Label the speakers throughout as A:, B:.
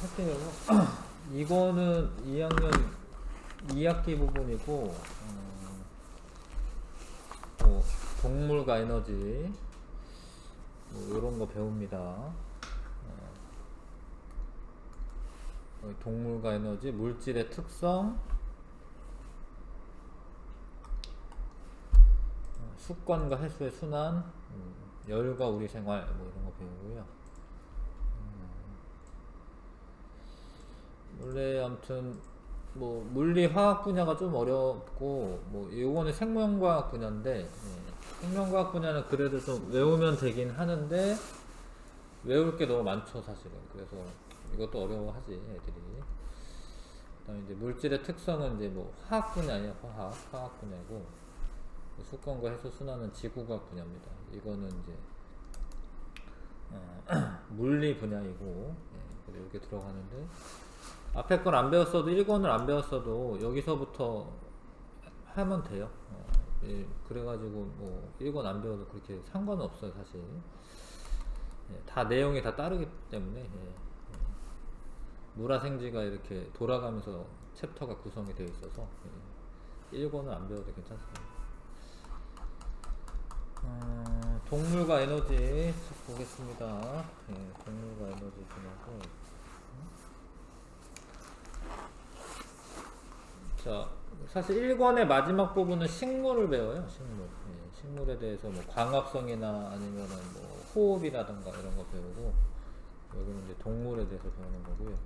A: 할게요. 이거는 2학년 2학기 부분이고, 뭐 동물과 에너지, 뭐 이런 거 배웁니다. 동물과 에너지, 물질의 특성, 습관과 해수의 순환, 열과 우리 생활, 뭐 이런 거 배우고요. 원래 아무튼 뭐 물리 화학 분야가 좀 어렵고 뭐 이거는 생명과학 분야인데, 생명과학 분야는 그래도 좀 외우면 되긴 하는데 외울 게 너무 많죠 사실은. 그래서 이것도 어려워하지 애들이. 그다음에 이제 물질의 특성은 이제 뭐 화학 분야예요. 화학 분야고, 수권과 해소 순환은 지구과학 분야입니다. 이거는 이제 물리 분야이고, 그래서 이렇게 들어가는데, 앞에 걸 안 배웠어도 1권을 안 배웠어도 여기서부터 하면 돼요. 그래가지고 뭐 1권 안 배워도 그렇게 상관은 없어요 사실. 다 내용이 다 따르기 때문에. 물화생지가 이렇게 돌아가면서 챕터가 구성이 되어 있어서 1권을 안 배워도 괜찮습니다. 동물과 에너지 보겠습니다. 동물과 에너지 분야고, 자, 사실 1권의 마지막 부분은 식물을 배워요. 식물에 대해서 뭐 광합성이나 아니면은 뭐 호흡이라든가 이런 거 배우고, 여기는 이제 동물에 대해서 배우는 거고요.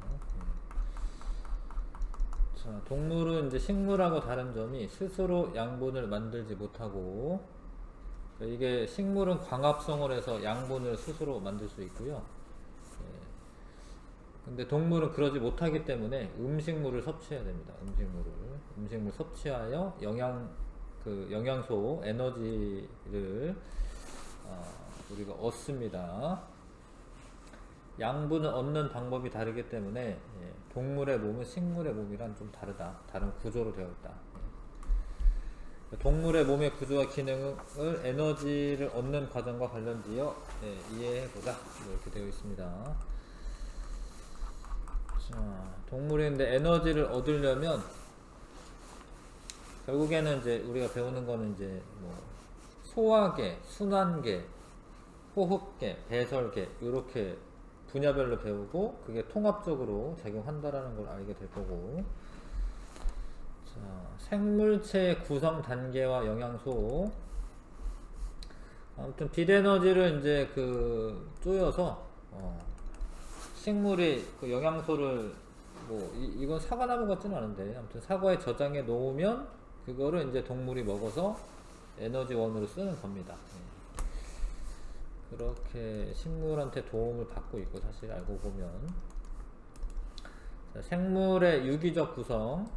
A: 자, 동물은 이제 식물하고 다른 점이 스스로 양분을 만들지 못하고, 이게 식물은 광합성을 해서 양분을 스스로 만들 수 있고요. 근데 동물은 그러지 못하기 때문에 음식물을 섭취해야 됩니다. 음식물 섭취하여 영양소, 에너지를 우리가 얻습니다. 양분을 얻는 방법이 다르기 때문에 동물의 몸은 식물의 몸이랑 좀 다른 구조로 되어 있다. 동물의 몸의 구조와 기능을 에너지를 얻는 과정과 관련지어 이해해보자, 이렇게 되어 있습니다. 자, 동물인데 에너지를 얻으려면 결국에는 이제 우리가 배우는 거는 이제 뭐 소화계, 순환계, 호흡계, 배설계 이렇게 분야별로 배우고, 그게 통합적으로 작용한다라는 걸 알게 될 거고, 자, 생물체의 구성 단계와 영양소. 아무튼 빛에너지를 이제 쪼여서 식물이 그 영양소를 뭐 이건 사과나무 같지는 않은데, 아무튼 사과에 저장해 놓으면 그거를 이제 동물이 먹어서 에너지원으로 쓰는 겁니다. 그렇게 식물한테 도움을 받고 있고, 사실 알고 보면. 자, 생물의 유기적 구성.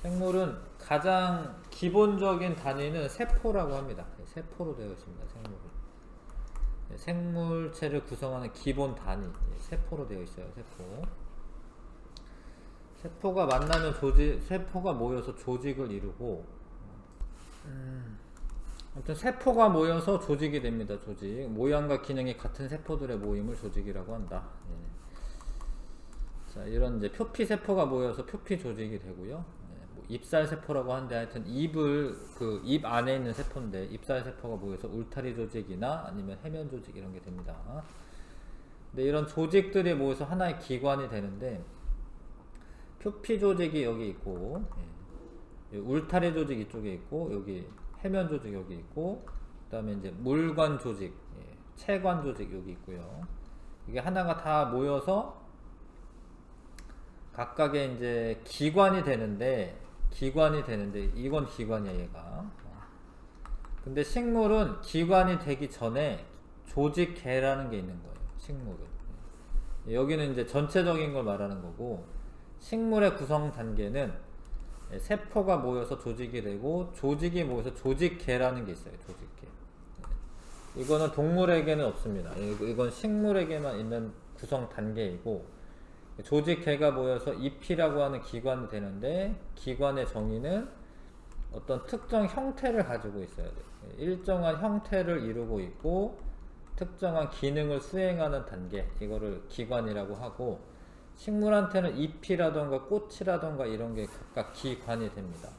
A: 생물은 가장 기본적인 단위는 세포라고 합니다. 세포로 되어 있습니다. 생물은. 생물체를 구성하는 기본 단위, 세포로 되어 있어요. 세포가 만나면 세포가 모여서 조직을 이루고, 아무튼 세포가 모여서 조직이 됩니다. 조직. 모양과 기능이 같은 세포들의 모임을 조직이라고 한다. 자, 이런 이제 표피 세포가 모여서 표피 조직이 되고요. 뭐 잎살 세포라고 하는데, 하여튼 입 안에 있는 세포인데, 잎살 세포가 모여서 울타리 조직이나 아니면 해면 조직 이런 게 됩니다. 근데 이런 조직들이 모여서 하나의 기관이 되는데, 표피 조직이 여기 있고, 울타리 조직 이쪽에 있고, 여기 해면 조직 여기 있고, 그 다음에 이제 물관 조직, 체관 조직 여기 있고요. 이게 하나가 다 모여서 각각의 이제 기관이 되는데, 이건 기관이야, 얘가. 근데 식물은 기관이 되기 전에 조직계라는 게 있는 거예요. 식물은. 여기는 이제 전체적인 걸 말하는 거고, 식물의 구성 단계는 세포가 모여서 조직이 되고, 조직이 모여서 조직계라는 게 있어요. 조직계. 이거는 동물에게는 없습니다. 이건 식물에게만 있는 구성 단계이고, 조직계가 모여서 잎이라고 하는 기관이 되는데, 기관의 정의는 어떤 특정 형태를 가지고 있어야 돼요. 일정한 형태를 이루고 있고, 특정한 기능을 수행하는 단계, 이거를 기관이라고 하고, 식물한테는 잎이라던가 꽃이라던가 이런 게 각각 기관이 됩니다.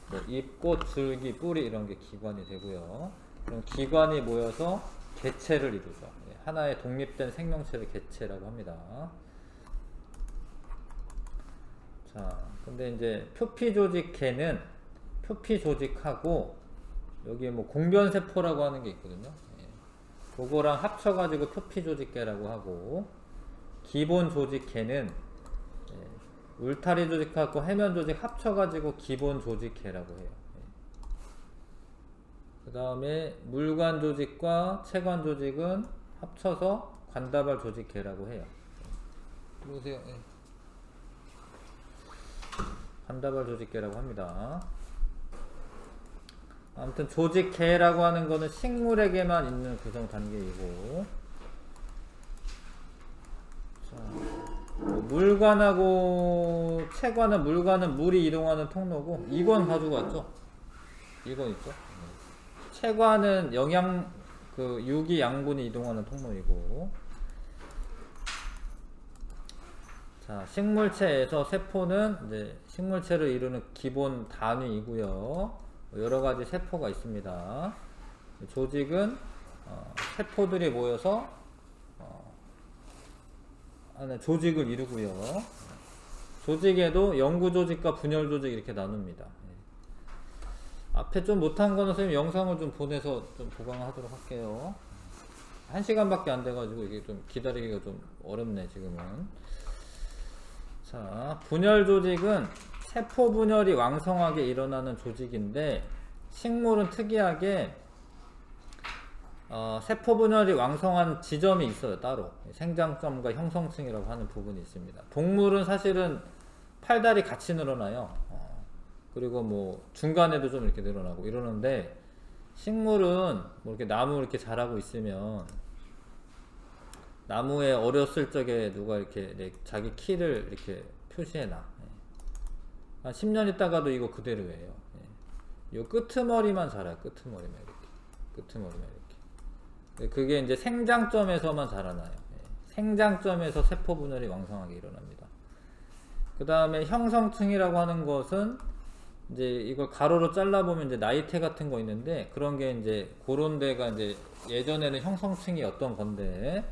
A: 뭐 잎, 꽃, 줄기, 뿌리 이런 게 기관이 되고요. 그럼 기관이 모여서 개체를 이루죠. 하나의 독립된 생명체를 개체라고 합니다. 자, 근데 이제 표피조직계는 표피조직하고 여기 뭐 공변세포라고 하는 게 있거든요. 그거랑 합쳐가지고 표피조직계라고 하고, 기본조직계는 울타리 조직하고 해면 조직 합쳐가지고 기본조직계라고 해요. 그 다음에 물관 조직과 체관 조직은 합쳐서 관다발 조직계라고 해요. 들어오세요. 관다발 조직계라고 합니다. 아무튼 조직계라고 하는 거는 식물에게만 있는 구성 단계이고, 자, 물관하고 체관은, 물관은 물이 이동하는 통로고, 이건 가지고 왔죠. 이건 있죠. 체관은 유기 양분이 이동하는 통로이고, 자, 식물체에서 세포는 이제 식물체를 이루는 기본 단위이고요. 여러 가지 세포가 있습니다. 조직은 세포들이 모여서 조직을 이루고요. 조직에도 영구조직과 분열조직 이렇게 나눕니다. 앞에 좀 못한 거는 선생님 영상을 좀 보내서 좀 보강하도록 할게요. 1시간밖에 안 돼가지고 이게 좀 기다리기가 좀 어렵네 지금은. 자, 분열조직은 세포 분열이 왕성하게 일어나는 조직인데, 식물은 특이하게 세포 분열이 왕성한 지점이 있어요. 따로 생장점과 형성층이라고 하는 부분이 있습니다. 동물은 사실은 팔다리 같이 늘어나요. 그리고 뭐 중간에도 좀 이렇게 늘어나고 이러는데, 식물은 뭐 이렇게 나무 이렇게 자라고 있으면 나무에 어렸을 적에 누가 이렇게 자기 키를 이렇게 표시해놔. 한 10년 있다가도 이거 그대로예요. 요 끄트머리만 자라요. 끄트머리만 이렇게. 끄트머리만 이렇게. 그게 이제 생장점에서만 자라나요. 생장점에서 세포 분열이 왕성하게 일어납니다. 그 다음에 형성층이라고 하는 것은 이제 이걸 가로로 잘라보면 이제 나이테 같은 거 있는데, 그런 게 이제 그런 데가 이제 예전에는 형성층이었던 건데,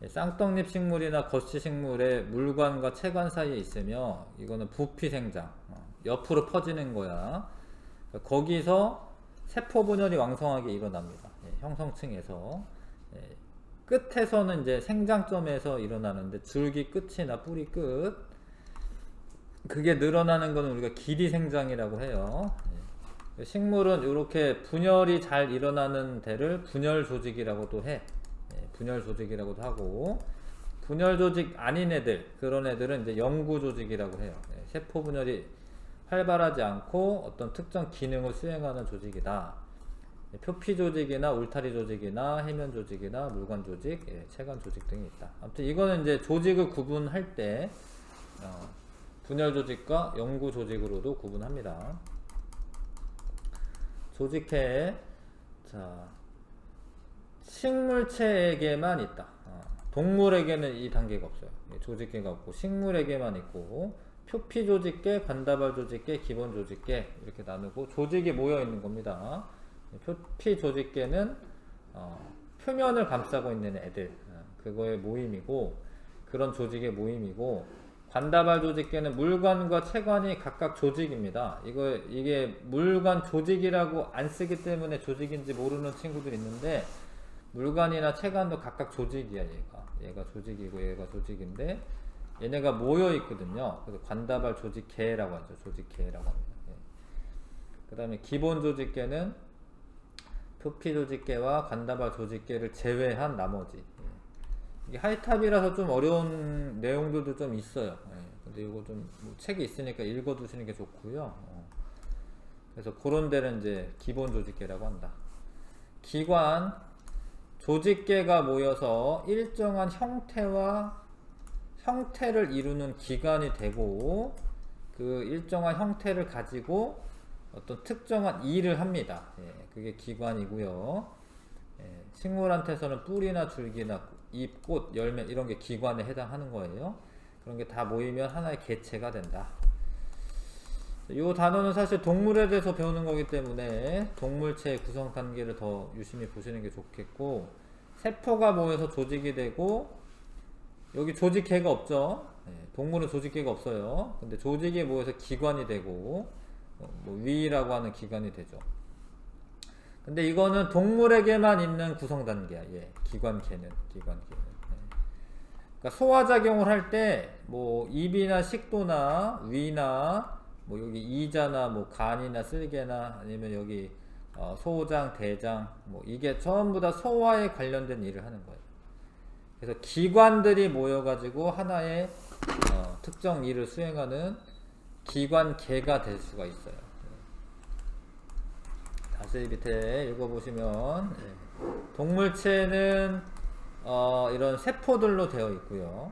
A: 쌍떡잎 식물이나 거치 식물의 물관과 체관 사이에 있으며, 이거는 부피 생장, 옆으로 퍼지는 거야. 거기서 세포 분열이 왕성하게 일어납니다. 형성층에서. 끝에서는 이제 생장점에서 일어나는데, 줄기 끝이나 뿌리 끝, 그게 늘어나는 거는 우리가 길이 생장이라고 해요. 식물은 이렇게 분열이 잘 일어나는 데를 분열 조직이라고도 해. 분열 조직이라고도 하고, 분열 조직 아닌 애들, 그런 애들은 이제 영구 조직이라고 해요. 세포 분열이 활발하지 않고 어떤 특정 기능을 수행하는 조직이다. 표피 조직이나 울타리 조직이나 해면 조직이나 물관 조직, 체관 조직 등이 있다. 아무튼 이거는 이제 조직을 구분할 때 분열 조직과 영구 조직으로도 구분합니다. 조직계, 자, 식물체에게만 있다. 동물에게는 이 단계가 없어요. 조직계가 없고 식물에게만 있고, 표피 조직계, 관다발 조직계, 기본 조직계 이렇게 나누고, 조직이 모여 있는 겁니다. 표피 조직계는 표면을 감싸고 있는 애들, 그거의 모임이고, 그런 조직의 모임이고, 관다발 조직계는 물관과 체관이 각각 조직입니다. 이게 물관 조직이라고 안 쓰기 때문에 조직인지 모르는 친구들이 있는데, 물관이나 체관도 각각 조직이야. 얘가 조직이고 얘가 조직인데, 얘네가 모여 있거든요. 그래서 관다발 조직계라고 하죠. 조직계라고 합니다. 그 다음에 기본 조직계는 표피 조직계와 관다발 조직계를 제외한 나머지. 이게 하이탑이라서 좀 어려운 내용들도 좀 있어요. 근데 이거 좀 뭐 책이 있으니까 읽어두시는 게 좋고요. 그래서 그런 데는 이제 기본 조직계라고 한다. 기관, 조직계가 모여서 일정한 형태를 이루는 기관이 되고, 그 일정한 형태를 가지고 어떤 특정한 일을 합니다. 그게 기관이고요. 식물한테서는 뿌리나 줄기나 잎, 꽃, 열매 이런 게 기관에 해당하는 거예요. 그런 게 다 모이면 하나의 개체가 된다. 이 단어는 사실 동물에 대해서 배우는 거기 때문에 동물체의 구성 단계를 더 유심히 보시는 게 좋겠고, 세포가 모여서 조직이 되고, 여기 조직계가 없죠. 동물은 조직계가 없어요. 근데 조직이 모여서 기관이 되고, 뭐 위라고 하는 기관이 되죠. 근데 이거는 동물에게만 있는 구성 단계야. 기관계는. 그러니까 소화작용을 할 때 뭐 입이나 식도나 위나 뭐 여기 이자나 뭐 간이나 쓸개나 아니면 여기 소장, 대장 뭐 이게 전부 다 소화에 관련된 일을 하는 거예요. 그래서 기관들이 모여가지고 하나의 특정 일을 수행하는 기관계가 될 수가 있어요. 다시 밑에 읽어보시면 동물체는 이런 세포들로 되어 있고요.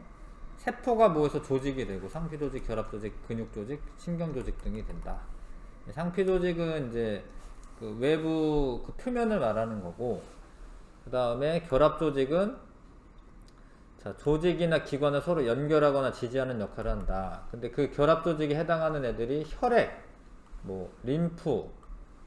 A: 세포가 모여서 조직이 되고 상피조직, 결합조직, 근육조직, 신경조직 등이 된다. 상피조직은 이제 그 외부 그 표면을 말하는 거고, 그 다음에 결합조직은 자, 조직이나 기관을 서로 연결하거나 지지하는 역할을 한다. 근데 그 결합조직에 해당하는 애들이 혈액, 뭐 림프,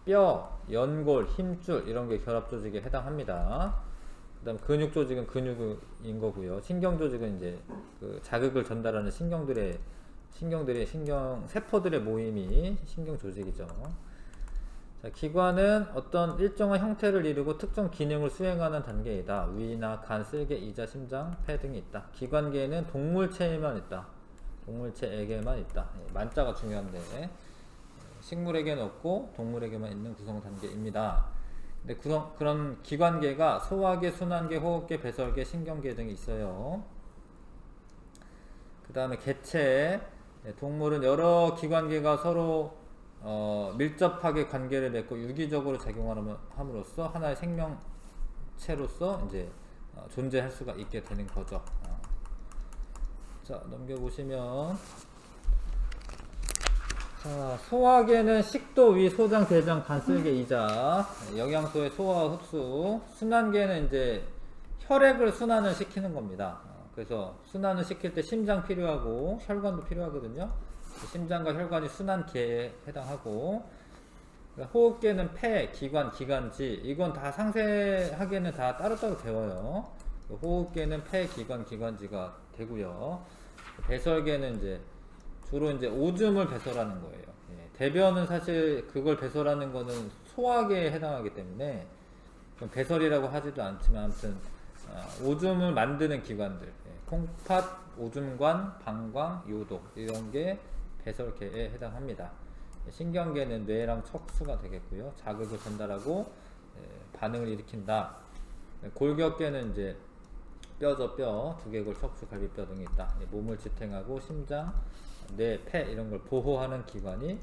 A: 뼈, 연골, 힘줄 이런 게 결합조직에 해당합니다. 그 다음 근육조직은 근육인 거고요. 신경조직은 이제 그 자극을 전달하는 세포들의 모임이 신경조직이죠. 자, 기관은 어떤 일정한 형태를 이루고 특정 기능을 수행하는 단계이다. 위나 간, 쓸개, 이자, 심장, 폐 등이 있다. 기관계는 동물체에만 있다. 동물체에게만 있다. 만자가 중요한데 식물에게는 없고 동물에게만 있는 구성 단계입니다. 근데 그런 기관계가 소화계, 순환계, 호흡계, 배설계, 신경계 등이 있어요. 그 다음에 개체. 동물은 여러 기관계가 서로 밀접하게 관계를 맺고 유기적으로 작용함으로써 하나의 생명체로서 이제 존재할 수가 있게 되는 거죠. 자, 넘겨보시면 자, 소화계는 식도, 위, 소장, 대장, 간, 쓸개, 이자 영양소의 소화와 흡수. 순환계는 이제 혈액을 순환을 시키는 겁니다. 그래서 순환을 시킬 때 심장 필요하고 혈관도 필요하거든요. 심장과 혈관이 순환계에 해당하고, 호흡계는 폐, 기관, 기관지 이건 다 상세하게는 다 따로따로 배워요. 호흡계는 폐, 기관, 기관지가 되고요. 배설계는 이제 주로 이제 오줌을 배설하는 거예요. 대변은 사실 그걸 배설하는 거는 소화계에 해당하기 때문에 배설이라고 하지도 않지만 아무튼 오줌을 만드는 기관들, 콩팥, 오줌관, 방광, 요도 이런 게 배설계에 해당합니다. 신경계는 뇌랑 척수가 되겠고요. 자극을 전달하고 반응을 일으킨다. 골격계는 이제 뼈죠. 뼈, 두개골, 척수, 갈비뼈 등이 있다. 몸을 지탱하고 심장, 뇌, 폐 이런 걸 보호하는 기관이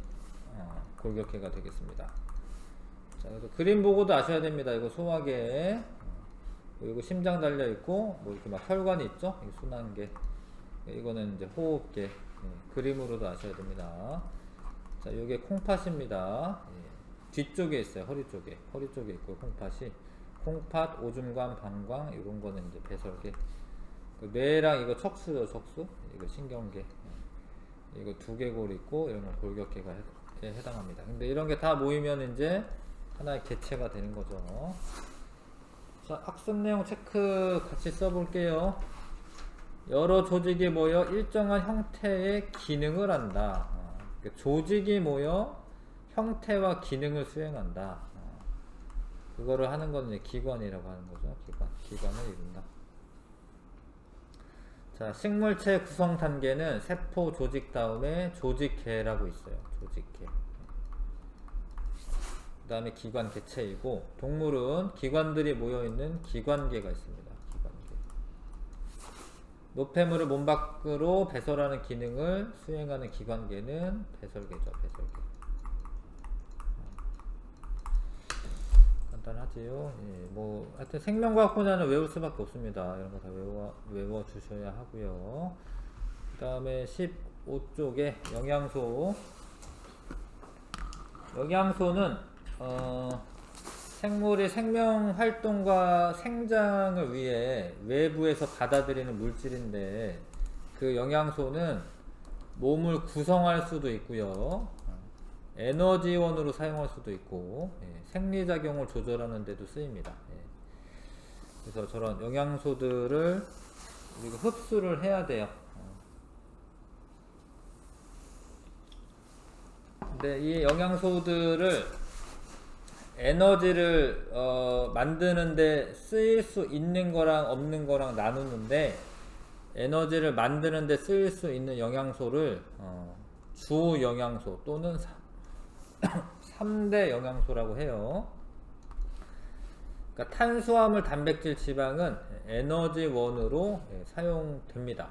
A: 골격계가 되겠습니다. 자, 그래서 그림 보고도 아셔야 됩니다. 이거 소화계, 그리고 심장 달려 있고 뭐 이렇게 막 혈관이 있죠. 이 순환계, 이거는 이제 호흡계. 그림으로도 아셔야 됩니다. 자, 이게 콩팥입니다. 뒤쪽에 있어요. 허리 쪽에 있고 콩팥이. 콩팥, 오줌관, 방광 이런 거는 이제 배설계. 뇌랑 이거 척수죠. 척수. 이거 신경계. 이거 두개골 있고 이런 건 골격계가 해당합니다. 근데 이런 게 다 모이면 이제 하나의 개체가 되는 거죠. 자, 학습 내용 체크 같이 써볼게요. 여러 조직이 모여 일정한 형태의 기능을 한다. 조직이 모여 형태와 기능을 수행한다. 그거를 하는 건 이제 기관이라고 하는 거죠. 기관을 이룬다. 자, 식물체 구성 단계는 세포, 조직 다음에 조직계라고 있어요. 조직계. 그 다음에 기관 개체이고, 동물은 기관들이 모여있는 기관계가 있습니다. 기관계. 노폐물을 몸 밖으로 배설하는 기능을 수행하는 기관계는 배설계죠. 배설계. 간단하지요. 뭐 하여튼 생명과학 분야는 외울 수밖에 없습니다. 이런 거 다 외워 주셔야 하고요. 그 다음에 15쪽에 영양소. 영양소는 생물이 생명 활동과 생장을 위해 외부에서 받아들이는 물질인데 그 영양소는 몸을 구성할 수도 있고요. 에너지원으로 사용할 수도 있고 생리작용을 조절하는 데도 쓰입니다. 그래서 저런 영양소들을 우리가 흡수를 해야 돼요. 근데 이 영양소들을 에너지를 만드는데 쓰일 수 있는 거랑 없는 거랑 나누는데 에너지를 만드는데 쓰일 수 있는 영양소를 주 영양소 또는 3대 영양소라고 해요. 그러니까 탄수화물, 단백질, 지방은 에너지원으로 사용됩니다.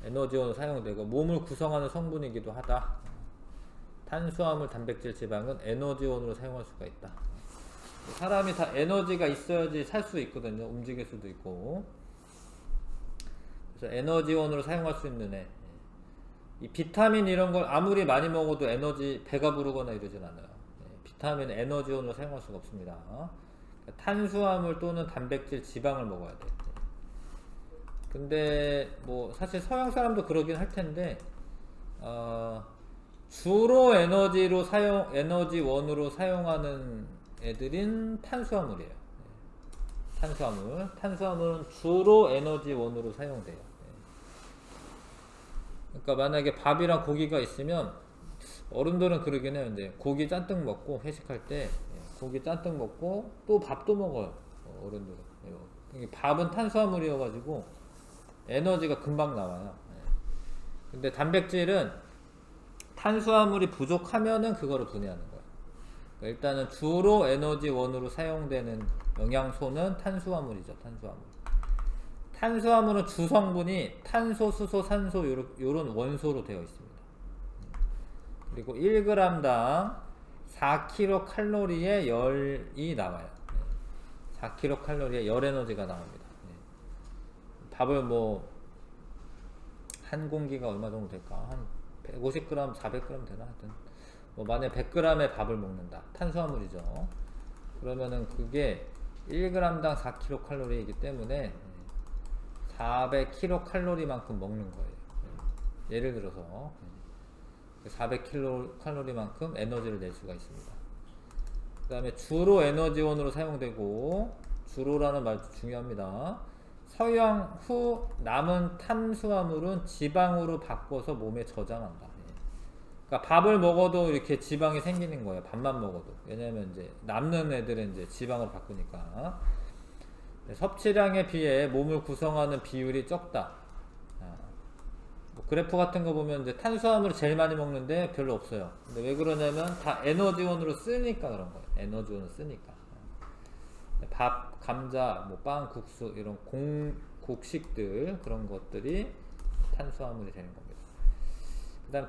A: 에너지원으로 사용되고 몸을 구성하는 성분이기도 하다. 탄수화물, 단백질, 지방은 에너지원으로 사용할 수가 있다. 사람이 다 에너지가 있어야지 살 수 있거든요. 움직일 수도 있고. 그래서 에너지원으로 사용할 수 있는 이 비타민 이런 걸 아무리 많이 먹어도 에너지 배가 부르거나 이러진 않아요. 비타민은 에너지원으로 사용할 수가 없습니다. 그러니까 탄수화물 또는 단백질, 지방을 먹어야 돼. 근데 뭐 사실 서양 사람도 그러긴 할 텐데 주로 에너지원으로 사용하는 애들인 탄수화물이에요. 탄수화물은 주로 에너지원으로 사용돼요. 그러니까 만약에 밥이랑 고기가 있으면 어른들은 그러긴 해요. 이제 고기 잔뜩 먹고 회식할 때 고기 잔뜩 먹고 또 밥도 먹어요. 어른들은. 밥은 탄수화물이어가지고 에너지가 금방 나와요. 근데 단백질은 탄수화물이 부족하면은 그거를 분해하는 거예요. 그러니까 일단은 주로 에너지원으로 사용되는 영양소는 탄수화물이죠. 탄수화물은 주성분이 탄소, 수소, 산소 요런 원소로 되어 있습니다. 그리고 1g당 4kcal의 열이 나와요. 4kcal의 열 에너지가 나옵니다. 밥을 뭐 한 공기가 얼마 정도 될까? 한 150g, 400g 되나? 하여튼 뭐 만약에 100g의 밥을 먹는다. 탄수화물이죠. 그러면은 그게 1g당 4kcal이기 때문에 400kcal만큼 먹는 거예요. 예를 들어서 400kcal만큼 에너지를 낼 수가 있습니다. 그 다음에 주로 에너지원으로 사용되고, 주로라는 말도 중요합니다. 서양 후 남은 탄수화물은 지방으로 바꿔서 몸에 저장한다. 그러니까 밥을 먹어도 이렇게 지방이 생기는 거예요. 밥만 먹어도. 왜냐면 이제 남는 애들은 이제 지방으로 바꾸니까. 섭취량에 비해 몸을 구성하는 비율이 적다. 뭐 그래프 같은 거 보면 이제 탄수화물을 제일 많이 먹는데 별로 없어요. 근데 왜 그러냐면 다 에너지원으로 쓰니까 그런 거예요. 에너지원으로 쓰니까. 밥, 감자, 뭐 빵, 국수 이런 곡식들 그런 것들이 탄수화물이 되는 겁니다. 그 다음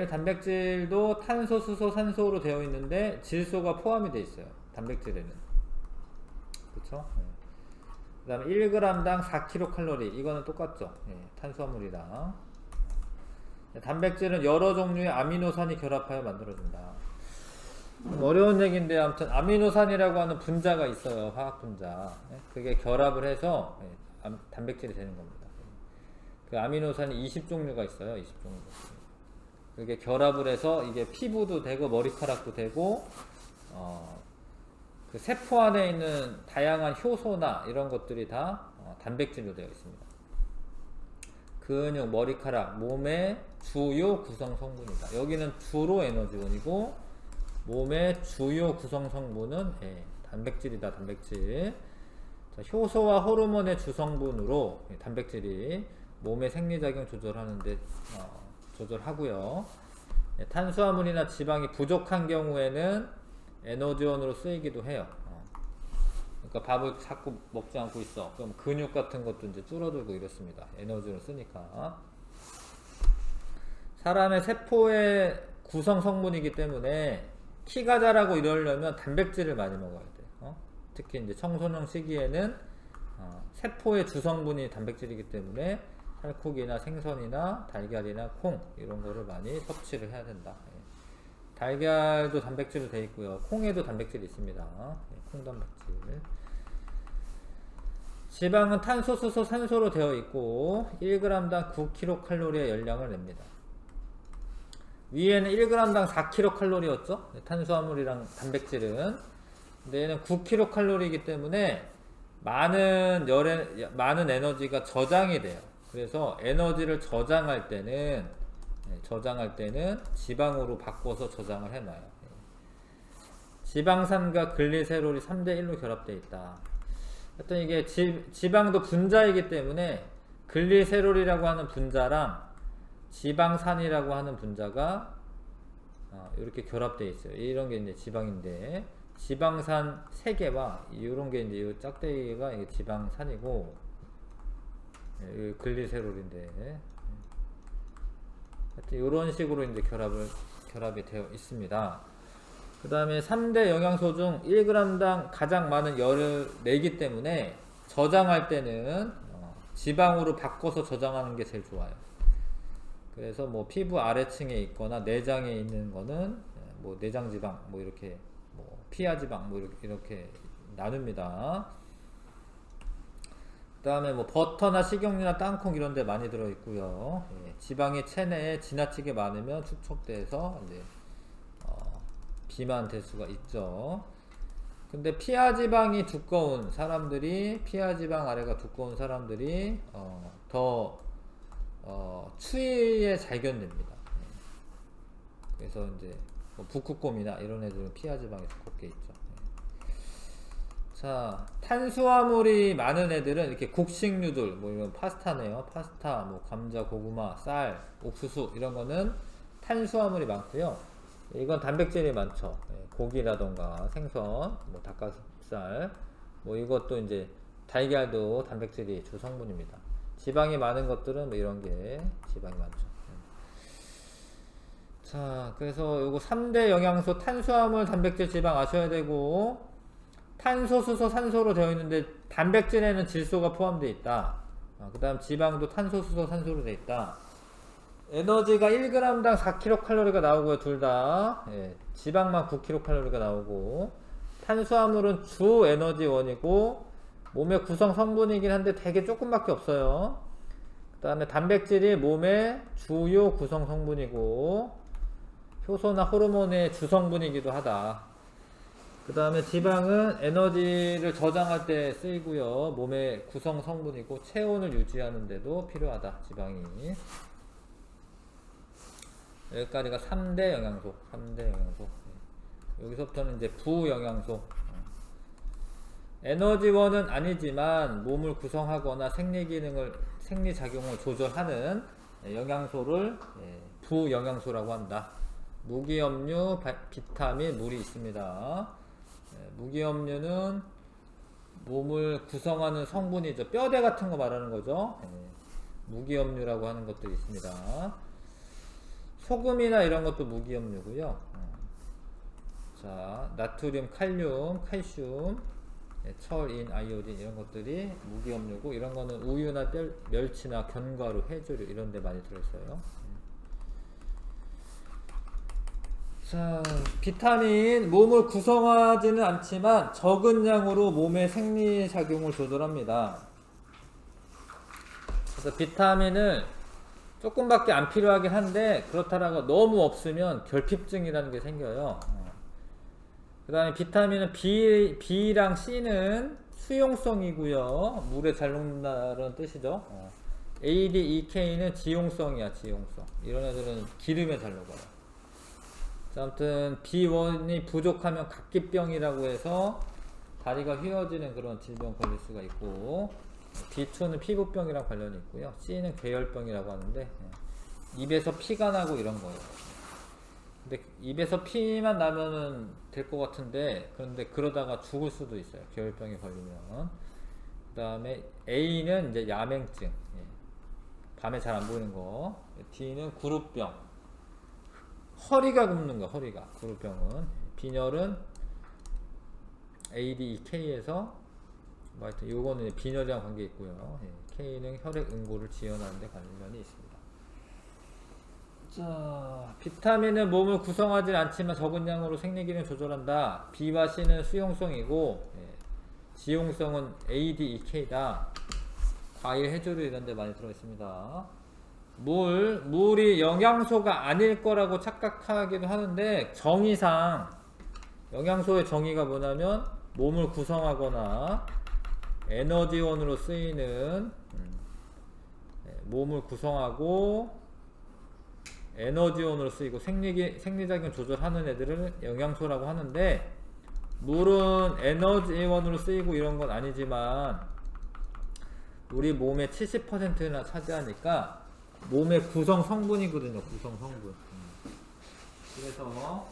A: 단백질도 탄소, 수소, 산소로 되어 있는데 질소가 포함이 되어 있어요. 단백질에는. 그쵸? 그 다음에 1g당 4kcal 이거는 똑같죠. 탄수화물이랑. 단백질은 여러 종류의 아미노산이 결합하여 만들어진다. 어려운 얘기인데 아무튼 아미노산이라고 하는 분자가 있어요. 화학 분자. 그게 결합을 해서 단백질이 되는 겁니다. 그 아미노산이 20종류가 있어요. 20종류. 그게 결합을 해서 이게 피부도 되고 머리카락도 되고 그 세포 안에 있는 다양한 효소나 이런 것들이 다 단백질로 되어 있습니다. 근육, 머리카락, 몸의 주요 구성 성분이다. 여기는 주로 에너지원이고 몸의 주요 구성 성분은 단백질이다. 단백질. 자, 효소와 호르몬의 주성분으로 단백질이 몸의 생리작용 조절하는데 조절하고요. 탄수화물이나 지방이 부족한 경우에는 에너지원으로 쓰이기도 해요. 그러니까 밥을 자꾸 먹지 않고 있어. 그럼 근육 같은 것도 이제 줄어들고 이렇습니다. 에너지를 쓰니까. 사람의 세포의 구성 성분이기 때문에 키가 자라고 이러려면 단백질을 많이 먹어야 돼요. 특히 이제 청소년 시기에는 세포의 주성분이 단백질이기 때문에 살코기나 생선이나 달걀이나 콩 이런 거를 많이 섭취를 해야 된다. 달걀도 단백질로 되어 있고요. 콩에도 단백질이 있습니다. 콩 단백질. 지방은 탄소, 수소, 산소로 되어 있고 1g당 9kcal의 열량을 냅니다. 위에는 1g당 4kcal였죠. 탄수화물이랑 단백질은. 근데 얘는 9kcal이기 때문에 많은 에너지가 저장이 돼요. 그래서 에너지를 저장할 때는 지방으로 바꿔서 저장을 해놔요. 지방산과 글리세롤이 3대1로 결합되어 있다. 하여튼 이게 지방도 분자이기 때문에 글리세롤이라고 하는 분자랑 지방산이라고 하는 분자가 이렇게 결합되어 있어요. 이런 게 이제 지방인데, 지방산 3개와 이런 게 이제 이 짝대기가 이게 지방산이고, 이 글리세롤인데, 하여튼 이런 식으로 이제 결합이 되어 있습니다. 그 다음에 3대 영양소 중 1g당 가장 많은 열을 내기 때문에 저장할 때는 지방으로 바꿔서 저장하는 게 제일 좋아요. 그래서 뭐 피부 아래층에 있거나 내장에 있는 거는 뭐 내장지방, 뭐 이렇게 뭐 피하지방, 뭐 이렇게 나눕니다. 그 다음에 뭐 버터나 식용유나 땅콩 이런 데 많이 들어있고요. 지방이 체내에 지나치게 많으면 축적돼서 이제 비만될 수가 있죠. 근데 피하지방이 두꺼운 사람들이, 피하지방 아래가 두꺼운 사람들이 더 추위에 잘 견딥니다. 그래서 이제 뭐 북극곰이나 이런 애들은 피하지방이 두껍게 있죠. 자, 탄수화물이 많은 애들은 이렇게 곡식류들, 뭐 이런 파스타네요. 파스타, 뭐 감자, 고구마, 쌀, 옥수수 이런 거는 탄수화물이 많고요. 이건 단백질이 많죠. 고기라던가 생선, 뭐 닭가슴살, 뭐 이것도 이제 달걀도 단백질이 주 성분입니다. 지방이 많은 것들은 뭐 이런 게 지방이 많죠. 자, 그래서 요거 3대 영양소 탄수화물, 단백질, 지방 아셔야 되고, 탄소, 수소, 산소로 되어 있는데 단백질에는 질소가 포함되어 있다. 그 다음 지방도 탄소, 수소, 산소로 되어 있다. 에너지가 1g당 4kcal가 나오고요. 둘 다. 지방만 9kcal가 나오고, 탄수화물은 주 에너지원이고 몸의 구성 성분이긴 한데 되게 조금밖에 없어요. 그 다음에 단백질이 몸의 주요 구성 성분이고 효소나 호르몬의 주성분이기도 하다. 그 다음에 지방은 에너지를 저장할 때 쓰이고요. 몸의 구성 성분이고 체온을 유지하는 데도 필요하다. 지방이. 여기까지가 3대 영양소. 3대 영양소. 여기서부터는 이제 부영양소. 에너지원은 아니지만 몸을 구성하거나 생리작용을 조절하는 영양소를 부영양소라고 한다. 무기염류, 비타민, 물이 있습니다. 무기염류는 몸을 구성하는 성분이죠. 뼈대 같은 거 말하는 거죠. 무기염류라고 하는 것들이 있습니다. 소금이나 이런 것도 무기염류고요. 자, 나트륨, 칼륨, 칼슘, 철, 인, 아이오딘 이런 것들이 무기염류고, 이런 거는 우유나 멸치나 견과류, 해조류 이런 데 많이 들어있어요. 자, 비타민, 몸을 구성하지는 않지만 적은 양으로 몸의 생리작용을 조절합니다. 그래서 비타민을 조금밖에 안 필요하긴 한데, 그렇다라고 너무 없으면 결핍증이라는 게 생겨요. 그 다음에 비타민은 B랑 C는 수용성이고요. 물에 잘 녹는다는 뜻이죠. A, D, E, K는 지용성이야. 지용성. 이런 애들은 기름에 잘 녹아요. 자, 아무튼 B1이 부족하면 각기병이라고 해서 다리가 휘어지는 그런 질병 걸릴 수가 있고, B2는 피부병이랑 관련이 있고요. C는 괴혈병이라고 하는데 입에서 피가 나고 이런 거예요. 근데 입에서 피만 나면은 될 것 같은데, 그런데 그러다가 죽을 수도 있어요. 괴혈병에 걸리면. 그 다음에 A는 이제 야맹증, 밤에 잘 안 보이는 거. D는 구루병, 허리가 굽는 거. 허리가 구루병은. 빈혈은 ADEK에서 뭐 하여튼 요거는 빈혈이랑 관계 있고요. K는 혈액 응고를 지연하는 데 관련이 있습니다. 자, 비타민은 몸을 구성하지 않지만 적은 양으로 생리기능 조절한다. B와 C는 수용성이고, 지용성은 A, D, E, K다. 과일, 해조류 이런 데 많이 들어있습니다. 물이 영양소가 아닐 거라고 착각하기도 하는데, 정의상, 영양소의 정의가 뭐냐면, 몸을 구성하거나, 에너지원으로 쓰이는, 몸을 구성하고, 에너지원으로 쓰이고 생리작용 조절하는 애들을 영양소라고 하는데, 물은 에너지원으로 쓰이고 이런 건 아니지만 우리 몸의 70%나 차지하니까 몸의 구성 성분이거든요. 구성 성분. 그래서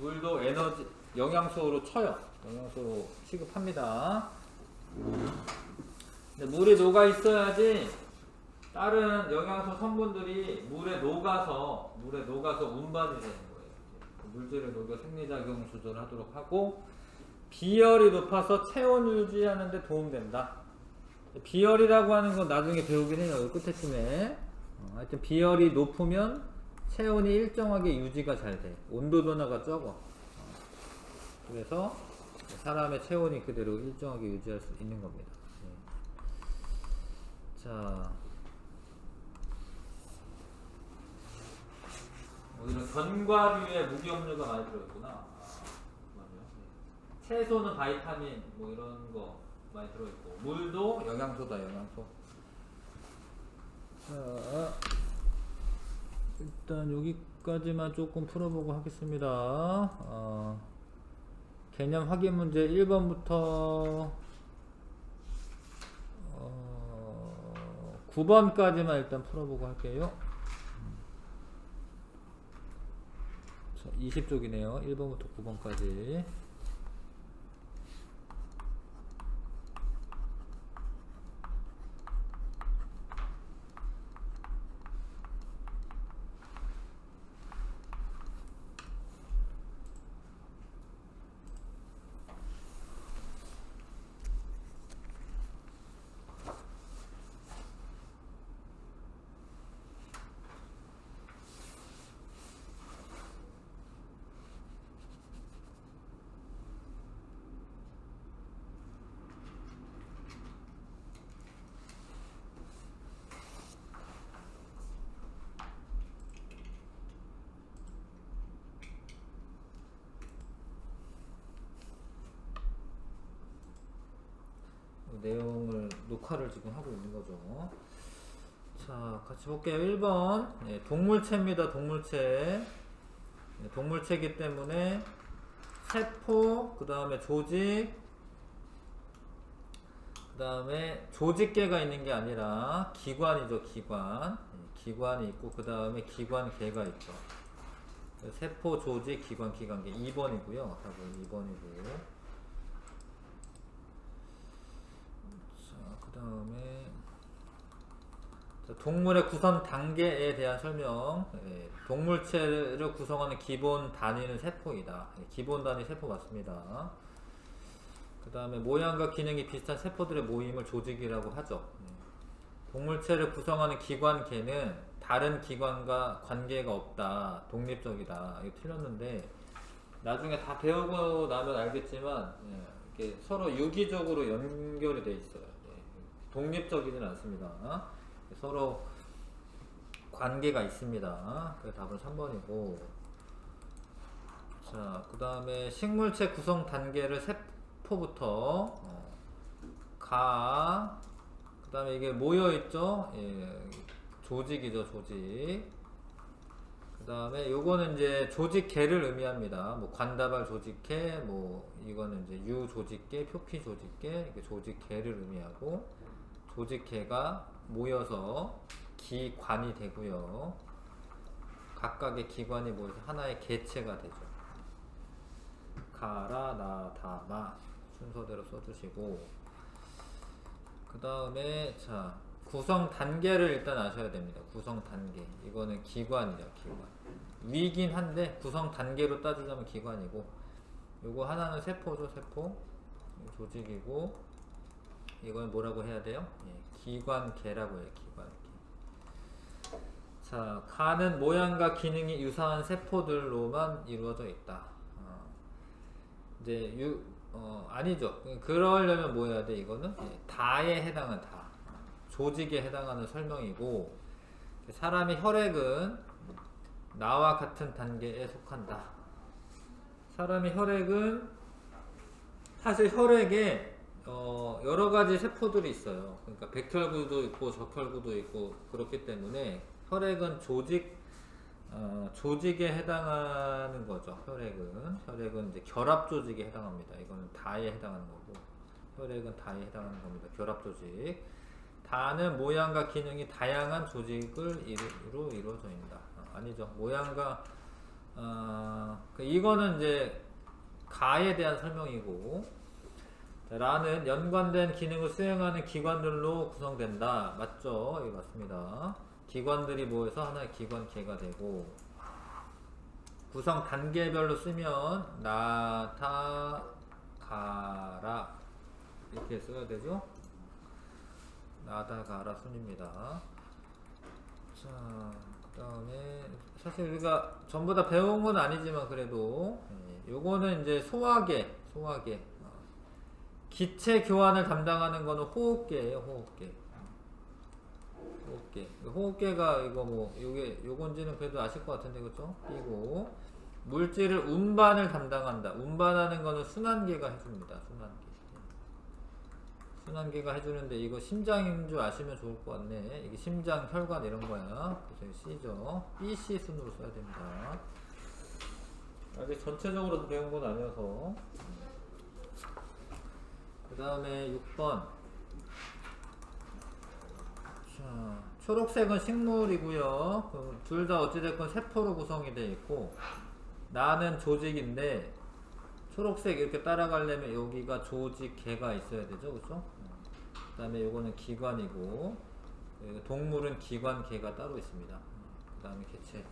A: 물도 에너지 영양소로 쳐요. 영양소로 취급합니다. 근데 물이 녹아 있어야지 다른 영양소 성분들이 물에 녹아서 운반이 되는 거예요. 물질을 녹여 생리작용 조절하도록 하고, 비열이 높아서 체온 유지하는 데 도움된다. 비열이라고 하는 건 나중에 배우긴 해요. 여기 끝에쯤에. 하여튼 비열이 높으면 체온이 일정하게 유지가 잘 돼. 온도 변화가 적어. 그래서 사람의 체온이 그대로 일정하게 유지할 수 있는 겁니다. 자, 이런 견과류에 무기염료가 많이 들어있구나. 채소는 바이타민 뭐 이런 거 많이 들어있고, 물도 영양소다. 영양소. 자, 일단 여기까지만 조금 풀어보고 하겠습니다. 개념 확인 문제 1번부터 9번까지만 일단 풀어보고 할게요. 20쪽이네요. 1번부터 9번까지. 내용을 녹화를 지금 하고 있는 거죠. 자, 같이 볼게요. 1번 동물체입니다. 동물체. 동물체이기 때문에 세포, 그 다음에 조직, 그 다음에 조직계가 있는 게 아니라 기관이죠. 기관. 기관이 있고 그 다음에 기관계가 있죠. 세포, 조직, 기관, 기관계 2번이고요. 답은 2번이고. 그 다음에 동물의 구성 단계에 대한 설명. 동물체를 구성하는 기본 단위는 세포이다. 기본 단위 세포 맞습니다. 그 다음에 모양과 기능이 비슷한 세포들의 모임을 조직이라고 하죠. 동물체를 구성하는 기관계는 다른 기관과 관계가 없다. 독립적이다. 이거 틀렸는데 나중에 다 배우고 나면 알겠지만 이렇게 서로 유기적으로 연결이 돼 있어요. 독립적이진 않습니다. 서로 관계가 있습니다. 그래서 답은 3번이고. 자, 그 다음에 식물체 구성 단계를 세포부터 그 다음에 이게 모여있죠. 조직이죠. 조직. 그 다음에 요거는 이제 조직계를 의미합니다. 뭐 관다발 조직계, 뭐 이거는 이제 유조직계, 표피 조직계, 이게 조직계를 의미하고, 조직계가 모여서 기관이 되고요. 각각의 기관이 모여서 하나의 개체가 되죠. 가라, 나, 다, 마 순서대로 써주시고, 그 다음에 자 구성 단계를 일단 아셔야 됩니다. 구성 단계. 이거는 기관이죠. 기관. 위긴 한데 구성 단계로 따지자면 기관이고, 요거 하나는 세포죠. 세포. 조직이고, 이건 뭐라고 해야 돼요? 기관계라고 해요. 기관계. 자, 간은 모양과 기능이 유사한 세포들로만 이루어져 있다. 이제 아니죠. 그러려면 뭐 해야 돼? 이거는 다에 해당한 다. 조직에 해당하는 설명이고, 사람의 혈액은 나와 같은 단계에 속한다. 사람의 혈액은 사실 혈액에 여러 가지 세포들이 있어요. 그러니까 백혈구도 있고 적혈구도 있고 그렇기 때문에 혈액은 조직에 해당하는 거죠. 혈액은 이제 결합 조직에 해당합니다. 이거는 다에 해당하는 거고, 혈액은 다에 해당하는 겁니다. 결합 조직. 다는 모양과 기능이 다양한 조직을 이루어져 있다. 아니죠. 모양과 이거는 이제 가에 대한 설명이고, 라는 연관된 기능을 수행하는 기관들로 구성된다. 맞죠? 예, 맞습니다. 기관들이 모여서 하나의 기관계가 되고, 구성 단계별로 쓰면 나타, 가라 이렇게 써야 되죠? 나다, 가라 순입니다. 자, 그 다음에 사실 우리가 전부 다 배운 건 아니지만 그래도 요거는 이제 소화계 기체 교환을 담당하는 거는 호흡계예요. 호흡계가 이거 뭐 요건지는 그래도 아실 것 같은데, 그쵸? 그리고 물질을 운반을 담당한다. 운반하는 거는 순환계가 해줍니다. 순환계가 해주는데 이거 심장인 줄 아시면 좋을 것 같네. 이게 심장, 혈관 이런 거야. 그래서 C죠. BC 순으로 써야 됩니다. 아직 전체적으로 배운 건 아니어서. 그 다음에 6번. 자, 초록색은 식물이고요. 둘 다 어찌됐건 세포로 구성이 되어 있고, 나는 조직인데 초록색 이렇게 따라가려면 여기가 조직계가 있어야 되죠, 그렇죠? 그 다음에 요거는 기관이고, 동물은 기관계가 따로 있습니다. 그 다음에 개체.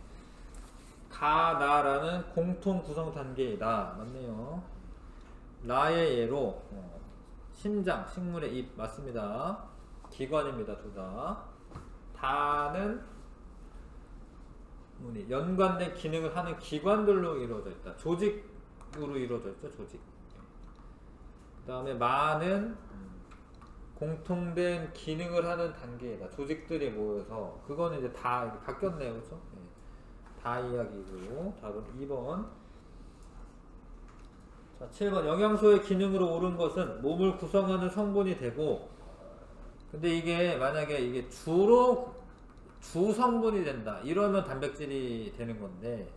A: 가나라는 공통 구성 단계이다. 맞네요. 나의 예로 심장, 식물의 입 맞습니다. 기관입니다, 둘 다. 다는 연관된 기능을 하는 기관들로 이루어져 있다. 조직으로 이루어져 있죠, 조직. 그 다음에 마는 공통된 기능을 하는 단계이다. 조직들이 모여서. 그거는 이제 다 바뀌었네요, 그렇죠? 다 이야기고. 답은 2번. 자, 7번. 영양소의 기능으로 옳은 것은 몸을 구성하는 성분이 되고, 근데 이게 만약에 이게 주 성분이 된다. 이러면 단백질이 되는 건데,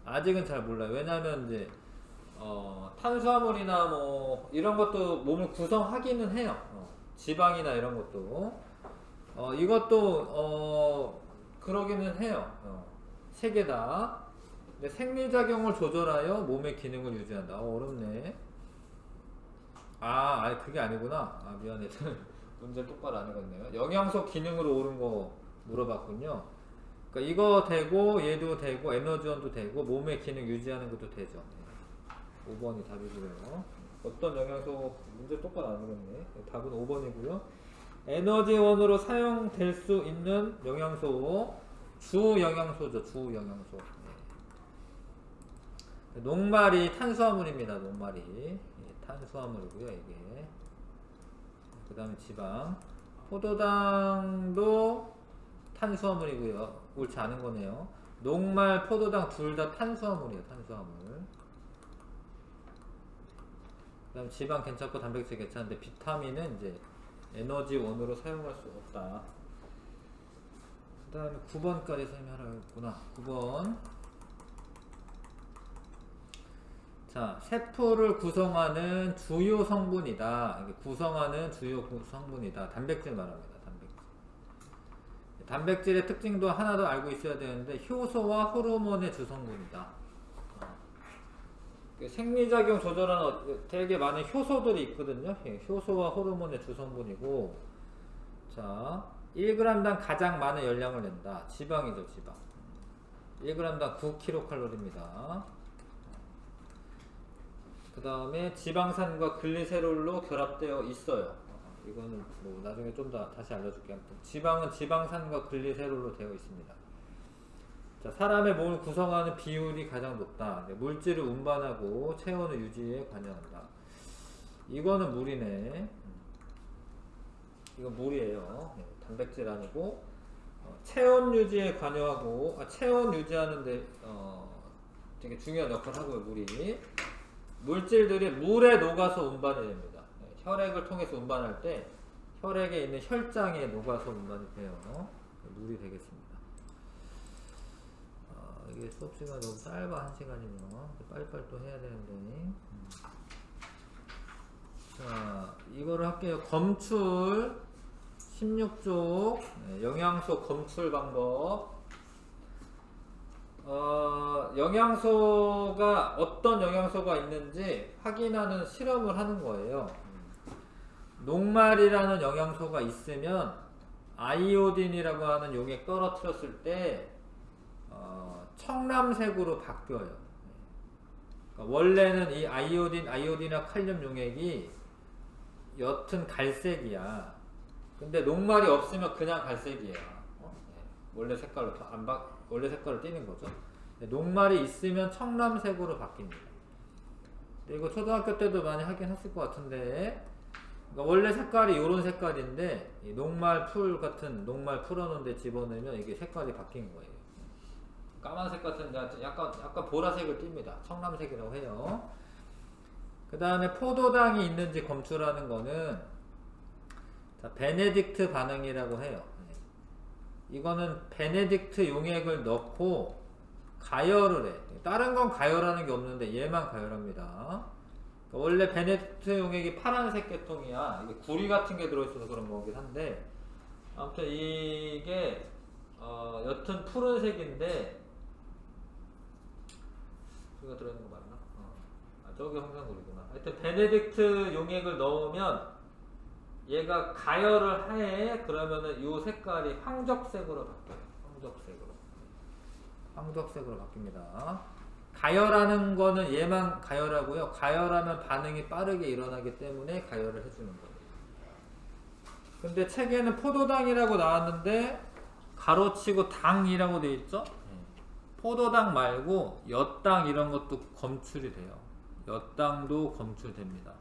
A: 아직은 잘 몰라요. 왜냐면 이제, 탄수화물이나 뭐, 이런 것도 몸을 구성하기는 해요. 지방이나 이런 것도. 이것도, 그러기는 해요. 세 개 다. 근데 생리작용을 조절하여 몸의 기능을 유지한다. 어렵네. 그게 아니구나. 미안해. 문제 똑바로 안 읽었네요. 영양소 기능으로 옳은 거 물어봤군요. 그러니까 이거 되고, 얘도 되고, 에너지원도 되고, 몸의 기능 유지하는 것도 되죠. 5번이 답이고요. 어떤 영양소, 문제 똑바로 안 읽었네. 답은 5번이고요. 에너지원으로 사용될 수 있는 영양소, 주영양소죠. 주영양소. 녹말이 탄수화물입니다. 녹말이 탄수화물이고요. 이게 그 다음에 지방, 포도당도 탄수화물이고요. 옳지 않은 거네요. 녹말, 포도당 둘 다 탄수화물이에요. 탄수화물. 그 다음 지방 괜찮고 단백질 괜찮은데 비타민은 이제 에너지원으로 사용할 수 없다. 그 다음에 9번까지 설명하라고했구나. 9번. 자, 세포를 구성하는 주요 성분이다. 구성하는 주요 성분이다. 단백질 말합니다. 단백질의 특징도 하나 더 알고 있어야 되는데, 효소와 호르몬의 주성분이다. 생리작용 조절하는 되게 많은 효소들이 있거든요. 효소와 호르몬의 주성분이고, 자, 1g당 가장 많은 열량을 낸다. 지방이죠, 지방. 1g당 9kcal입니다. 그 다음에 지방산과 글리세롤로 결합되어 있어요. 이거는 뭐 나중에 좀 더 다시 알려줄게요. 지방은 지방산과 글리세롤로 되어 있습니다. 자, 사람의 몸을 구성하는 비율이 가장 높다. 물질을 운반하고 체온을 유지에 관여한다. 이거는 물이네. 이건 물이에요. 단백질 아니고 체온 유지에 관여하고 체온 유지하는데 되게 중요한 역할을 하고요. 물이 물질들이 물에 녹아서 운반이 됩니다. 혈액을 통해서 운반할 때 혈액에 있는 혈장에 녹아서 운반이 돼요. 물이 되겠습니다. 이게 수업 시간 너무 짧아. 1시간이면 빨리빨리 또 해야 되는데. 자, 이거를 할게요. 검출 16쪽 영양소 검출 방법. 영양소가 어떤 영양소가 있는지 확인하는 실험을 하는 거예요. 녹말이라는 영양소가 있으면 아이오딘이라고 하는 용액 떨어뜨렸을 때 청람색으로 바뀌어요. 그러니까 원래는 이 아이오딘이나 칼륨 용액이 옅은 갈색이야. 근데 녹말이 없으면 그냥 갈색이에요. 원래 색깔로 원래 색깔로 띄는 거죠. 녹말이 있으면 청람색으로 바뀝니다. 근데 이거 초등학교 때도 많이 하긴 했을 것 같은데, 그러니까 원래 색깔이 이런 색깔인데 이 녹말 풀 같은 녹말 풀어놓은 데 집어넣으면 이게 색깔이 바뀐 거예요. 까만색 같은데 약간 보라색을 띱니다. 청람색이라고 해요. 그 다음에 포도당이 있는지 검출하는 거는 베네딕트 반응이라고 해요. 이거는 베네딕트 용액을 넣고 가열을 해. 다른 건 가열하는 게 없는데 얘만 가열합니다. 원래 베네딕트 용액이 파란색 계통이야. 이게 구리 같은 게 들어있어서 그런 거긴 한데, 아무튼 이게 옅은 푸른색인데, 이거 들어있는 거 맞나? 저기 황산구리구나. 하여튼 베네딕트 용액을 넣으면 얘가 가열을 해. 그러면은 이 색깔이 황적색으로 바뀌어요. 황적색으로 바뀝니다. 가열하는 거는 얘만 가열하고요. 가열하면 반응이 빠르게 일어나기 때문에 가열을 해주는 거예요. 근데 책에는 포도당이라고 나왔는데 가로치고 당이라고 되어 있죠? 포도당 말고 엿당 이런 것도 검출이 돼요. 엿당도 검출됩니다.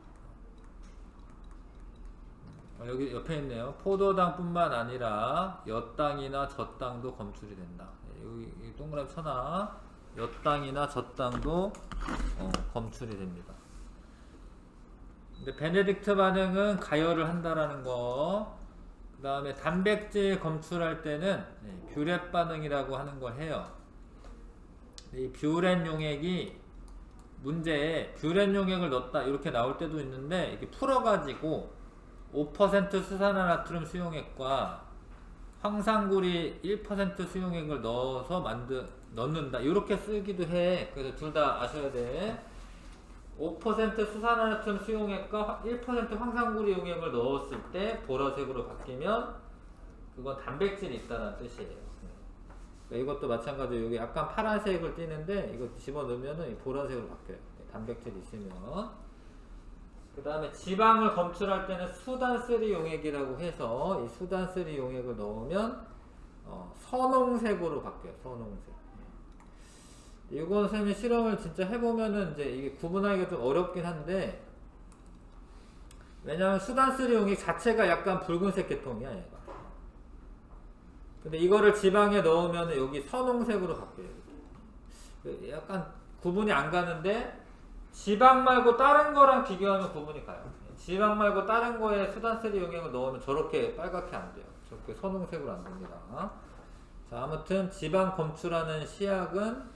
A: 여기 옆에 있네요. 포도당 뿐만 아니라 엿당이나 젖당도 검출이 된다. 여기 동그라미 쳐놔. 엿당이나 젖당도 검출이 됩니다. 근데 베네딕트 반응은 가열을 한다라는 거. 그 다음에 단백질 검출할 때는 뷰렛 반응이라고 하는 걸 해요. 이 뷰렛 용액이 문제에 뷰렛 용액을 넣었다 이렇게 나올 때도 있는데, 이렇게 풀어가지고 5% 수산화나트륨 수용액과 황산구리 1% 수용액을 넣어서 넣는다 이렇게 쓰기도 해. 그래서 둘 다 아셔야 돼. 5% 수산화나트륨 수용액과 1% 황산구리 용액을 넣었을 때 보라색으로 바뀌면 그건 단백질이 있다는 뜻이에요. 그러니까 이것도 마찬가지로 여기 약간 파란색을 띠는데 이거 집어넣으면 보라색으로 바뀌어요. 단백질이 있으면. 그 다음에 지방을 검출할 때는 수단3 용액이라고 해서 이 수단3 용액을 넣으면 선홍색으로 바뀌어요. 선홍색. 이건 선생님이 실험을 진짜 해보면은 이제 이게 구분하기가 좀 어렵긴 한데, 왜냐하면 수단3 용액 자체가 약간 붉은색 계통이야 얘가. 근데 이거를 지방에 넣으면 여기 선홍색으로 바뀌어요. 약간 구분이 안 가는데, 지방 말고 다른 거랑 비교하면 구분이 가요. 지방 말고 다른 거에 수단3 용액을 넣으면 저렇게 빨갛게 안 돼요. 저렇게 선홍색으로 안 됩니다. 자, 아무튼 지방 검출하는 시약은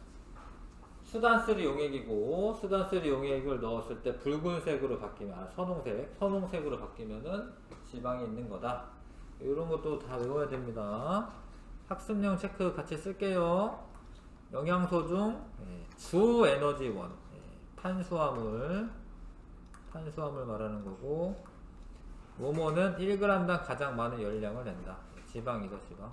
A: 수단3 용액이고, 수단3 용액을 넣었을 때 붉은색으로 바뀌면, 선홍색으로 바뀌면은 지방이 있는 거다. 이런 것도 다 외워야 됩니다. 학습용 체크 같이 쓸게요. 영양소 중 주 에너지원. 탄수화물 말하는 거고, 모모는 1g당 가장 많은 열량을 낸다. 지방이죠, 지방.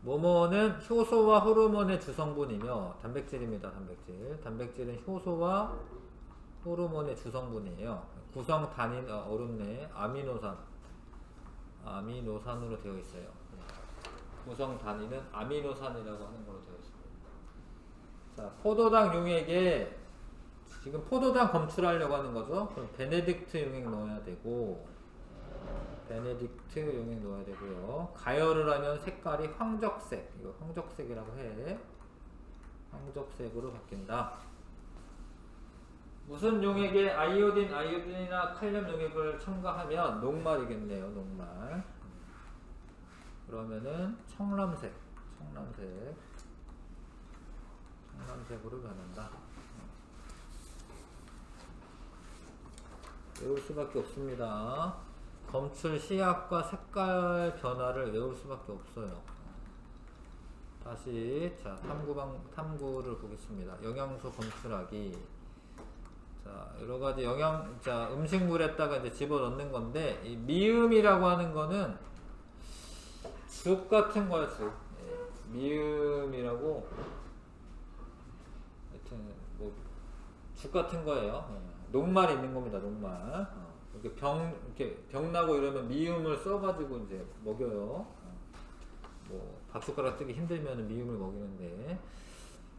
A: 모모는 효소와 호르몬의 주성분이며 단백질입니다. 단백질은 효소와 호르몬의 주성분이에요. 구성 단위 어렵네. 아미노산으로 되어 있어요. 구성 단위는 아미노산이라고 하는 걸로 되어 있습니다. 자, 포도당 용액에 지금 포도당 검출하려고 하는 거죠. 그럼 베네딕트 용액 넣어야 되고, 베네딕트 용액 넣어야 되고요. 가열을 하면 색깔이 황적색, 이거 황적색이라고 해. 황적색으로 바뀐다. 무슨 용액에 아이오딘이나 칼륨 용액을 첨가하면 녹말이겠네요. 녹말. 그러면은 청藍색으로 변한다. 외울 수밖에 없습니다. 검출 시약과 색깔 변화를 외울 수밖에 없어요. 다시 자 탐구를 보겠습니다. 영양소 검출하기. 자, 여러가지 음식물에다가 이제 집어넣는 건데, 이 미음이라고 하는 거는 죽 같은 거야, 죽. 예, 미음이라고, 하여튼, 죽 같은 거예요. 예, 녹말 있는 겁니다, 녹말. 이렇게 병 나고 이러면 미음을 써가지고 이제 먹여요. 밥숟가락 뜨기 힘들면 미음을 먹이는데.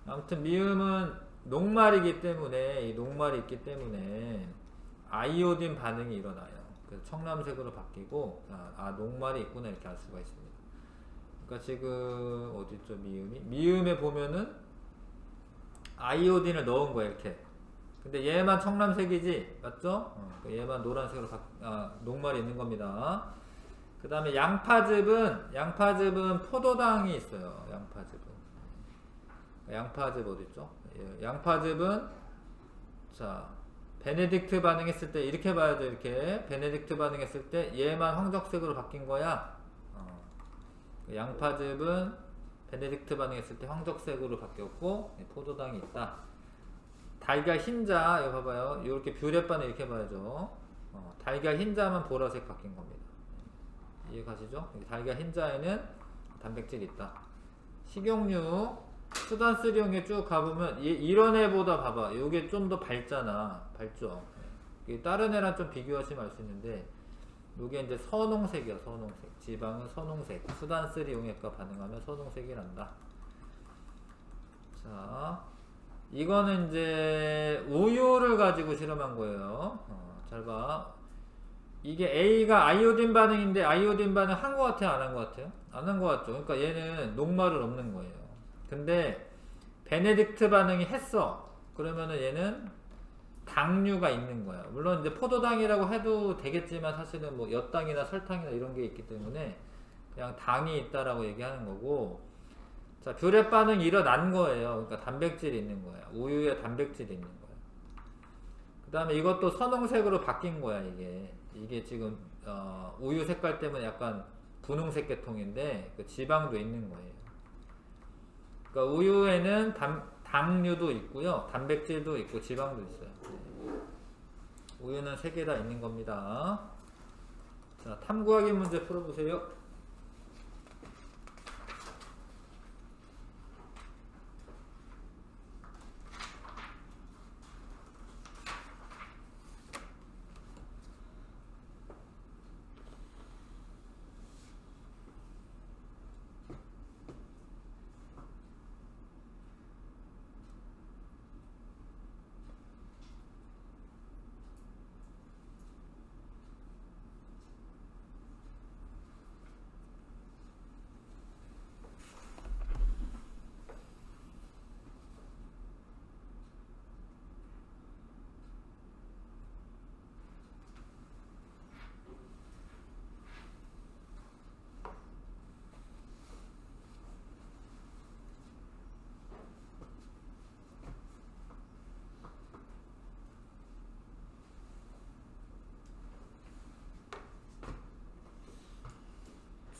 A: 아무튼 미음은 녹말이기 때문에, 이 녹말이 있기 때문에 아이오딘 반응이 일어나요. 그래서 청藍색으로 바뀌고, 녹말이 있구나 이렇게 알 수가 있습니다. 그러니까 지금 어디죠 미음에 보면은 아이오딘을 넣은 거예요 이렇게. 근데 얘만 청藍색이지 맞죠? 얘만 노란색으로 녹말이 있는 겁니다. 그 다음에 양파즙은 포도당이 있어요. 양파즙 어딨죠? 양파즙은 자 베네딕트 반응했을 때 이렇게 봐야죠. 이렇게 베네딕트 반응했을 때 얘만 황적색으로 바뀐 거야. 양파즙은 베네딕트 반응했을 때 황적색으로 바뀌었고 포도당이 있다. 달걀 흰자 이거 봐봐요. 이렇게 뷰렛 반응 이렇게 봐야죠. 달걀 흰자만 보라색 바뀐 겁니다. 이해 가시죠? 달걀 흰자에는 단백질이 있다. 식용유 수단쓰리용에 쭉 가보면 이런 애보다 봐봐. 요게 좀 더 밝잖아. 밝죠? 다른 애랑 좀 비교하시면 알 수 있는데 요게 이제 선홍색이야. 선홍색. 지방은 선홍색. 수단쓰리 용액과 반응하면 선홍색이 난다. 자, 이거는 이제 우유를 가지고 실험한 거예요. 잘 봐. 이게 A가 아이오딘 반응인데 아이오딘 반응 한 것 같아요? 안 한 것 같아요? 안 한 것 같죠? 그러니까 얘는 녹말을 없는 거예요. 근데 베네딕트 반응이 했어. 그러면은 얘는 당류가 있는 거야. 물론 이제 포도당이라고 해도 되겠지만 사실은 뭐 엿당이나 설탕이나 이런 게 있기 때문에 그냥 당이 있다라고 얘기하는 거고. 자, 뷰렛 반응이 일어난 거예요. 그러니까 단백질이 있는 거야. 우유에 단백질이 있는 거야. 그 다음에 이것도 선홍색으로 바뀐 거야. 이게 지금 우유 색깔 때문에 약간 분홍색 계통인데 그 지방도 있는 거예요. 그러니까 우유에는 당류도 있고요, 단백질도 있고 지방도 있어요. 우유는 3개 다 있는 겁니다. 자, 탐구하기 문제 풀어보세요.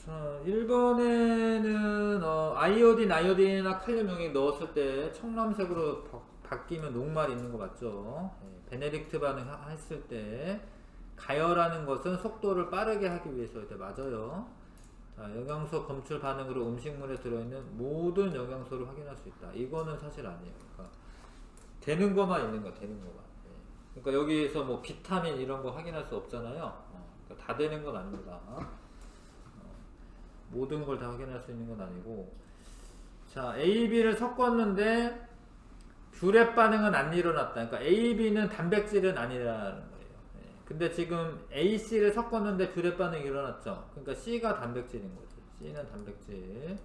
A: 자, 1번에는 아이오딘이나 칼륨 용액 넣었을 때 청藍색으로 바뀌면 녹말이 있는 거 맞죠? 베네딕트 반응 했을 때 가열하는 것은 속도를 빠르게 하기 위해서 맞아요. 자, 영양소 검출 반응으로 음식물에 들어있는 모든 영양소를 확인할 수 있다. 이거는 사실 아니에요. 그러니까 되는 것만 있는 거야. 되는 것만. 그러니까 여기서 뭐 비타민 이런 거 확인할 수 없잖아요. 그러니까 다 되는 건 아닙니다. 모든 걸 다 확인할 수 있는 건 아니고. 자, A, B를 섞었는데 뷰렛 반응은 안 일어났다. 그러니까 A, B는 단백질은 아니라는 거예요. 예. 근데 지금 A, C를 섞었는데 뷰렛 반응이 일어났죠. 그러니까 C가 단백질인 거지. C는 단백질.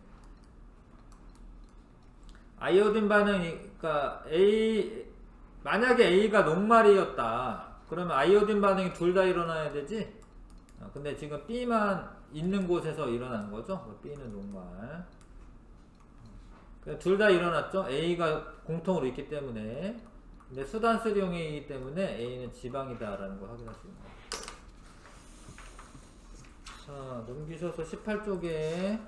A: 아이오딘 반응이, 그러니까 만약에 A가 녹말이었다. 그러면 아이오딘 반응이 둘 다 일어나야 되지. 근데 지금 B만 있는 곳에서 일어난 거죠. B는 녹말. 둘 다 일어났죠. A가 공통으로 있기 때문에. 근데 수단수용이기 때문에 A는 지방이다 라는 걸 확인할 수 있는 거죠. 자, 넘기셔서 18쪽에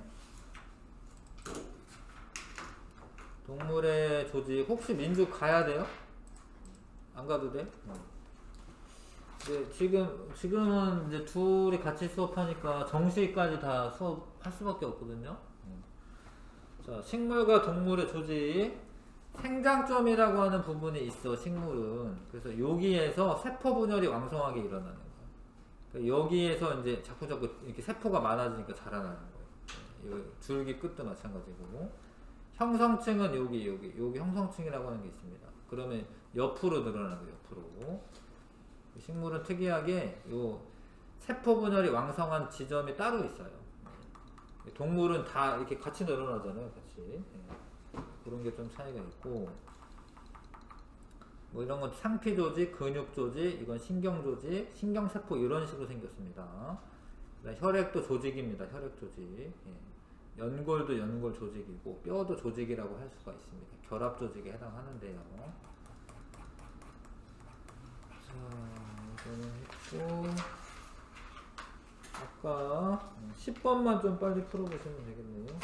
A: 동물의 조직. 혹시 민주 가야 돼요? 안 가도 돼? 네, 지금은 이제 둘이 같이 수업하니까 정시까지 다 수업할 수밖에 없거든요. 자, 식물과 동물의 조직. 생장점이라고 하는 부분이 있어, 식물은. 그래서 여기에서 세포 분열이 왕성하게 일어나는 거야. 그러니까 여기에서 이제 자꾸 이렇게 세포가 많아지니까 자라나는 거예요. 줄기 끝도 마찬가지고. 형성층은 여기 형성층이라고 하는 게 있습니다. 그러면 옆으로 늘어나는 거예요, 옆으로. 식물은 특이하게 요 세포 분열이 왕성한 지점이 따로 있어요. 동물은 다 이렇게 같이 늘어나잖아요, 같이. 그런 게 좀 차이가 있고, 뭐 이런 건 상피 조직, 근육 조직, 이건 신경 조직, 신경 세포 이런 식으로 생겼습니다. 혈액도 조직입니다, 혈액 조직. 연골도 연골 조직이고, 뼈도 조직이라고 할 수가 있습니다. 결합 조직에 해당하는데요. 자, 이거는 했고, 아까 10번만 좀 빨리 풀어보시면 되겠네요.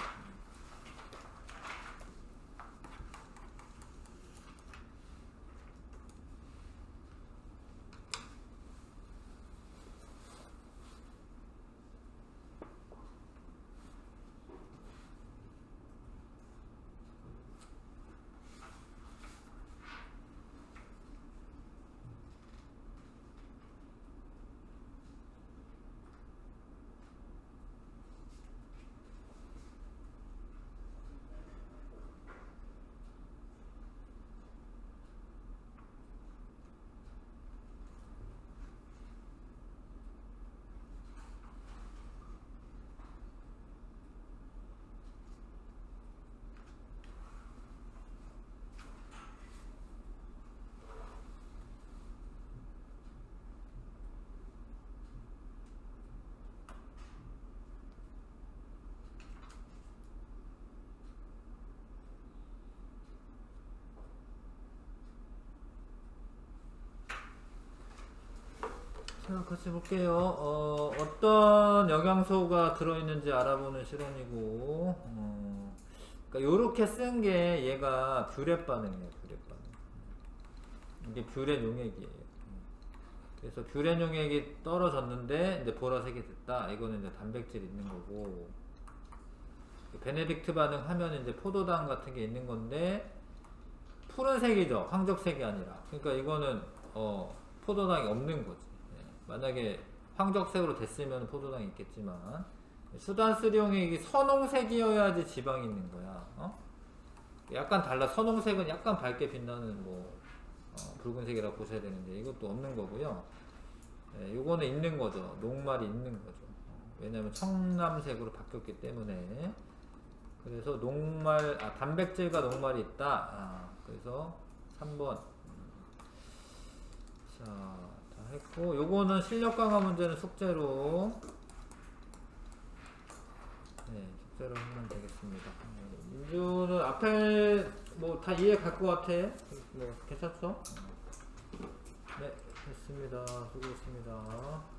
A: 자, 같이 볼게요. 어떤 영양소가 들어있는지 알아보는 실험이고, 그러니까 요렇게 쓴 게 얘가 뷰렛 반응이에요, 뷰렛 반응. 이게 뷰렛 용액이에요. 그래서 뷰렛 용액이 떨어졌는데, 이제 보라색이 됐다. 이거는 이제 단백질 있는 거고, 베네딕트 반응 하면 이제 포도당 같은 게 있는 건데, 푸른색이죠. 황적색이 아니라. 그러니까 이거는, 포도당이 없는 거지. 만약에 황적색으로 됐으면 포도당이 있겠지만, 수단수용액이 선홍색이어야지 지방이 있는 거야. 약간 달라. 선홍색은 약간 밝게 빛나는 붉은색이라고 보셔야 되는데 이것도 없는 거고요. 요거는 있는 거죠. 녹말이 있는 거죠. 왜냐면 청남색으로 바뀌었기 때문에. 그래서 단백질과 녹말이 있다. 그래서 3번. 자, 했고, 요거는 실력 강화 문제는 숙제로 하면 되겠습니다. 민주는 앞에 다 이해 갈 것 같아. 괜찮죠? 네, 됐습니다. 수고했습니다.